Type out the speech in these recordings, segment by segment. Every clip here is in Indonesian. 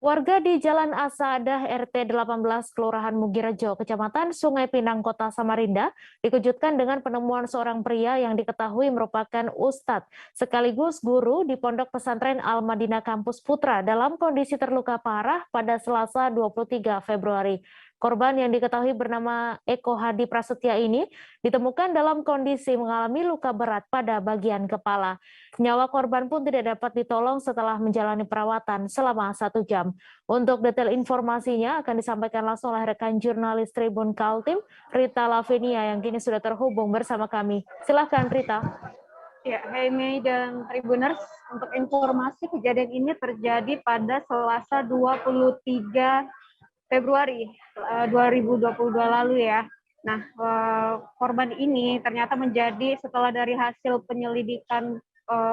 Warga di Jalan Asadah RT 18 Kelurahan Mugirejo, Kecamatan Sungai Pinang, Kota Samarinda, dikejutkan dengan penemuan seorang pria yang diketahui merupakan ustadz sekaligus guru di Pondok Pesantren Al-Madinah Kampus Putra dalam kondisi terluka parah pada Selasa 23 Februari. Korban yang diketahui bernama Eko Hadi Prasetya ini ditemukan dalam kondisi mengalami luka berat pada bagian kepala. Nyawa korban pun tidak dapat ditolong setelah menjalani perawatan selama 1 jam. Untuk detail informasinya akan disampaikan langsung oleh rekan jurnalis Tribun Kaltim, Rita Lavinia, yang kini sudah terhubung bersama kami. Silakan Rita. Ya, Hai Mei dan Tribuners, untuk informasi kejadian ini terjadi pada Selasa 23 Februari 2022 lalu ya. Nah, korban ini ternyata menjadi setelah dari hasil penyelidikan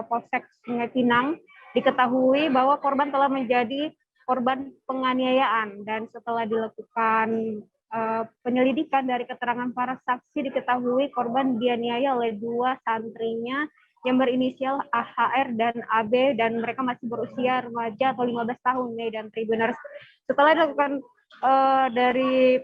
Polsek Sungai Pinang, diketahui bahwa korban telah menjadi korban penganiayaan, dan setelah dilakukan penyelidikan dari keterangan para saksi, diketahui korban dianiaya oleh dua santrinya yang berinisial AHR dan AB, dan mereka masih berusia remaja atau 15 tahun nih, dan Tribuners. Setelah dilakukan dari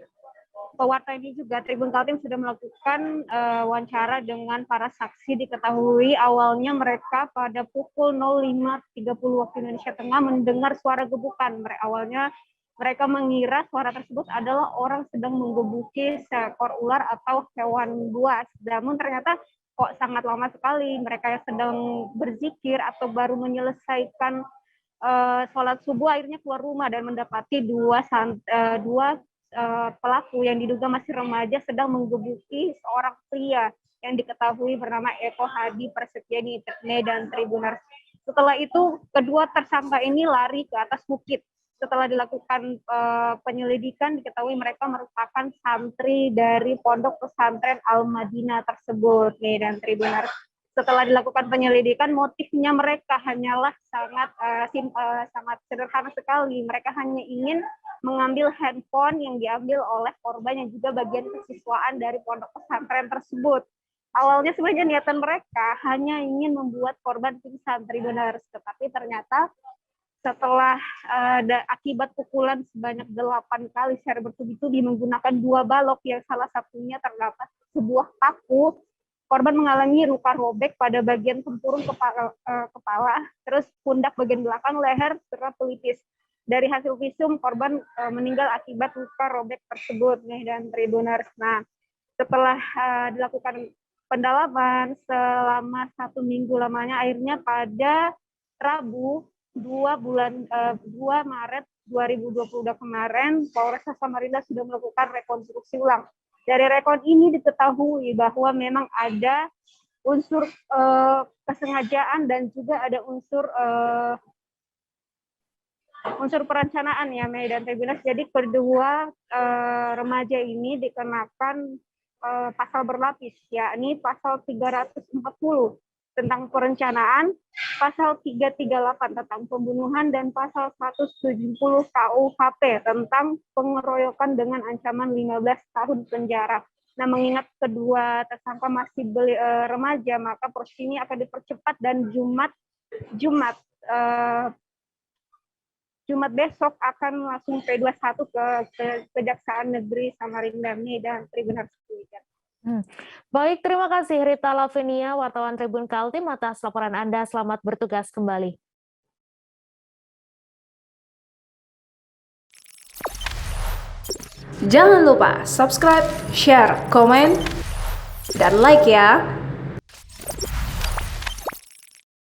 pewarta ini juga, Tribun Kaltim sudah melakukan wawancara dengan para saksi. Diketahui awalnya mereka pada pukul 05.30 waktu Indonesia Tengah mendengar suara gebukan. Awalnya mereka mengira suara tersebut adalah orang sedang menggebuki seekor ular atau hewan buas. Namun ternyata kok sangat lama sekali, mereka yang sedang berzikir atau baru menyelesaikan sholat subuh, akhirnya keluar rumah dan mendapati dua pelaku yang diduga masih remaja sedang menggebuki seorang pria yang diketahui bernama Eko Hadi Prasetya dan Tribuners. Setelah itu kedua tersangka ini lari ke atas bukit. Setelah dilakukan penyelidikan, diketahui mereka merupakan santri dari Pondok Pesantren Al-Madinah tersebut nih, dan Tribuners. Setelah dilakukan penyelidikan, motifnya mereka hanyalah sangat sederhana sekali. Mereka hanya ingin mengambil handphone yang diambil oleh korban yang juga bagian kesiswaan dari pondok pesantren tersebut. Awalnya sebenarnya niatan mereka hanya ingin membuat korban pingsan, Tribuners, tetapi ternyata setelah akibat pukulan sebanyak 8 kali secara bertubi-tubi menggunakan 2 balok yang salah satunya terdapat sebuah paku, korban mengalami luka robek pada bagian tempurung kepala, terus pundak bagian belakang, leher, serta pelipis. Dari hasil visum, korban meninggal akibat luka robek tersebut nih, dan Tribuners. Nah, setelah dilakukan pendalaman selama 1 minggu lamanya, akhirnya pada Rabu 2 Maret 2022 kemarin, Polres Samarinda sudah melakukan rekonstruksi ulang. Dari rekon ini diketahui bahwa memang ada unsur kesengajaan dan juga ada unsur perencanaan ya, Mei dan Tribuners. Jadi kedua remaja ini dikenakan pasal berlapis, yakni pasal 340 tentang perencanaan, pasal 338 tentang pembunuhan, dan pasal 170 KUHP tentang pengeroyokan dengan ancaman 15 tahun penjara. Nah, mengingat kedua tersangka masih remaja, maka proses ini akan dipercepat, dan Jumat besok akan langsung P21 ke Kejaksaan Negeri Samarinda nih, dan Tribuners. Baik, terima kasih Rita Lavinia, wartawan Tribun Kaltim, atas laporan Anda. Selamat bertugas kembali. Jangan lupa subscribe, share, komen, dan like ya.